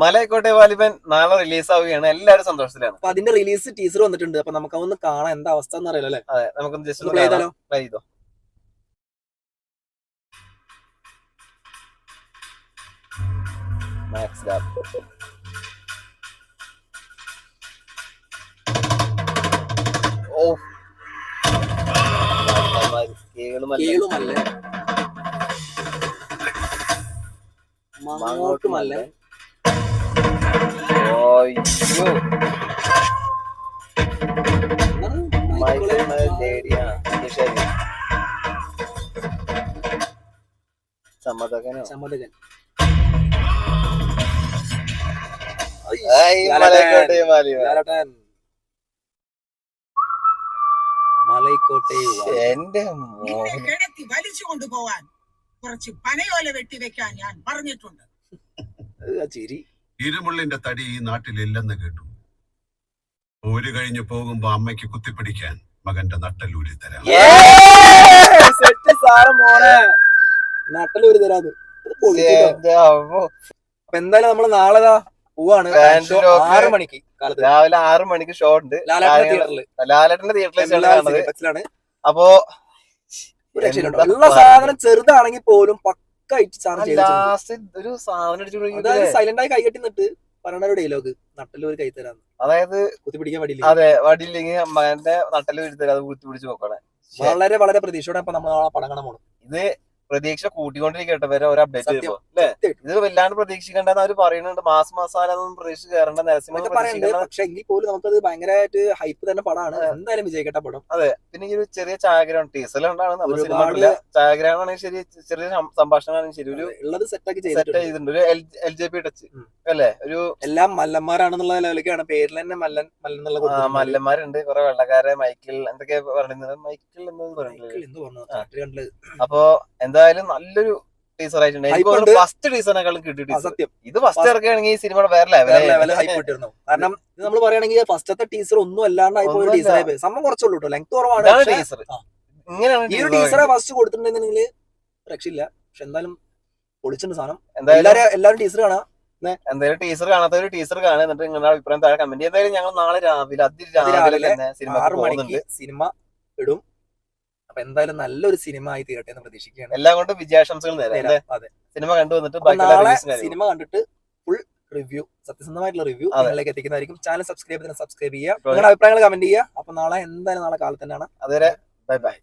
മലൈക്കോട്ടെ വാലിബൻ നാളെ റിലീസ് ആവുകയാണ്. എല്ലാവരും സന്തോഷത്തിലാണ്. അപ്പൊ അതിന്റെ റിലീസ് ടീസർ വന്നിട്ടുണ്ട്. അപ്പൊ നമുക്ക് അതൊന്ന് കാണാൻ എന്താ അവസ്ഥ എന്ന് അറിയാലോ അല്ലെ? അതെ, നമുക്കൊന്ന് ജസ്റ്റ് പ്ലേ ചെയ്താലോ? പ്ലേ ചെയ്തോ. മാക്സ് ലാബ് ഓ കേളുമല്ലേ മങ്ങോട്ടുമല്ലേ സമ്മതകൻ മലൈക്കോട്ടെ എന്റെ കിടത്തി വലിച്ചു കൊണ്ടുപോവാൻ കുറച്ച് പനയോല വെട്ടിവെക്കാൻ ഞാൻ പറഞ്ഞിട്ടുണ്ട്. ചിരി ഇരുമുള്ളിന്റെ തടി ഈ നാട്ടിലില്ലെന്ന് കേട്ടു. ഊര് കഴിഞ്ഞു പോകുമ്പോ അമ്മയ്ക്ക് കുത്തിപ്പിടിക്കാൻ മകന്റെ നട്ടലൂരി തരാം. നട്ടലൂരി തരാത്. അപ്പൊ എന്തായാലും നമ്മള് നാളെ പോവാണ്. 6 മണിക്ക് രാവിലെ 6 മണിക്ക് ഷോ ഉണ്ട്. ലാലേട്ടന്റെ തിയേറ്ററിലാണ്. അപ്പൊ ഉള്ള സാധനം ചെറുതാണെങ്കിൽ പോലും പക്കായിട്ട് ഒരു സാധനം സൈലന്റ് ആയി കൈകെട്ടി നിന്നിട്ട് പറയണ ഒരു ഡയലോഗ്, നട്ടലൂരി കൈ തരാന്ന്. അതായത് കുത്തിപ്പിടിക്കാൻ വടിയില്ല. അതെ, വടിയില്ലെങ്കിൽ മകന്റെ നട്ടലൂരി തരാതെ കുത്തിപ്പിടിച്ച് നോക്കണേ. വളരെ വളരെ പ്രതീക്ഷയോടെ അപ്പൊ നമ്മൾ പടം കാണാൻ പോകണം. ഇത് പ്രതീക്ഷ കൂട്ടിക്കൊണ്ടിരിക്കട്ടെ വരെ ഒരു അപ്ഡേറ്റ് വരുമ്പോ അല്ലെ. ഇത് വല്ലാണ്ട് പ്രതീക്ഷിക്കേണ്ടെന്ന് അവര് പറയുന്നുണ്ട്. മസാല ഒന്നും പ്രതീക്ഷ കയറേണ്ട. പക്ഷെ എങ്കിൽ പോലും നമുക്കത് ഭയങ്കരമായിട്ട് ഹൈപ്പ് തന്നെ പടമാണ്. എന്തായാലും വിജയിക്കട്ടെ പടം. അതെ, പിന്നെ ഈ ഒരു ചെറിയ ഛായാഗ്രഹം ടീസറിലുണ്ടാണ്. ഛായാഗ്രഹമാണെങ്കിൽ ശരി, ചെറിയ സംഭാഷണമാണെങ്കിൽ ശരി, ഒരു ഉള്ളത് സെറ്റ് ചെയ്തിട്ടുണ്ട്. ഒരു LJP ടച്ച് അല്ലെ. ഒരു എല്ലാം മല്ലന്മാരാണെന്നുള്ള ലെവലിലേക്കാണ്. പേരിൽ തന്നെ മല്ലൻ മല്ലന്മാരുണ്ട്. കുറെ വെള്ളക്കാരെ മൈക്കിൾ എന്തൊക്കെ പറയുന്നത്. മൈക്കിൾ എന്ന് പറയുന്നത്. അപ്പൊ എന്തായാലും നല്ലൊരു ടീസർ ആയിട്ടുണ്ട്. ഫസ്റ്റ് ടീസറിനെക്കാളും കിട്ടിയിട്ട് സത്യം. ഇത് ഫസ്റ്റ് ഇറക്കുകയാണെങ്കിൽ ഈ സിനിമ വേറെ ലെവൽ ആയിട്ടിരുന്നു. കാരണം ഇത് നമ്മൾ പറയുകയാണെങ്കിൽ ഫസ്റ്റത്തെ ടീസർ ഒന്നും അല്ലാണ്ടായി പോയ ടീസറായി. സംഭവം കുറച്ചുള്ളൂ കേട്ടോ, ലെങ്ത് കുറവാണ്. ടീസർ ഇങ്ങനെയാണ്. ഈ ഒരു ടീസറെ ഫസ്റ്റ് കൊടുത്തിട്ടുണ്ടെങ്കിൽ രക്ഷയില്ല. പക്ഷെ എന്തായാലും പൊളിച്ചിട്ടുണ്ട് സാധനം. എല്ലാവരും ടീസർ കാണാം. എന്തായാലും ടീസർ കാണാത്തവര് ടീസർ കാണാൻ, എന്നിട്ട് നിങ്ങളുടെ അഭിപ്രായം താഴെ കമന്റ് ചെയ്യും. എന്തായാലും ഞങ്ങൾ നാളെ രാവിലെ തന്നെ 6 മണിക്ക് സിനിമ ഇടും. അപ്പൊ എന്തായാലും നല്ലൊരു സിനിമ ആയി തീരട്ടെ എന്ന് പ്രതീക്ഷിക്കുകയാണ്. എല്ലാം കൊണ്ടും വിജയാശംസകൾ നേരം. അതെ, സിനിമ കണ്ടു വന്നിട്ട് സിനിമ കണ്ടിട്ട് ഫുൾ റിവ്യൂ, സത്യസന്ധമായിട്ടുള്ള റിവ്യൂ നിങ്ങളിലേക്ക് എത്തിക്കുന്നതായിരിക്കും. ചാനൽ സബ്സ്ക്രൈബ് ചെയ്യുക, നിങ്ങളുടെ അഭിപ്രായങ്ങൾ കമന്റ് ചെയ്യുക. അപ്പൊ നാളെ എന്തായാലും നാളെ കാലത്ത് തന്നെയാണ്. അതുവരെ ബൈ ബൈ.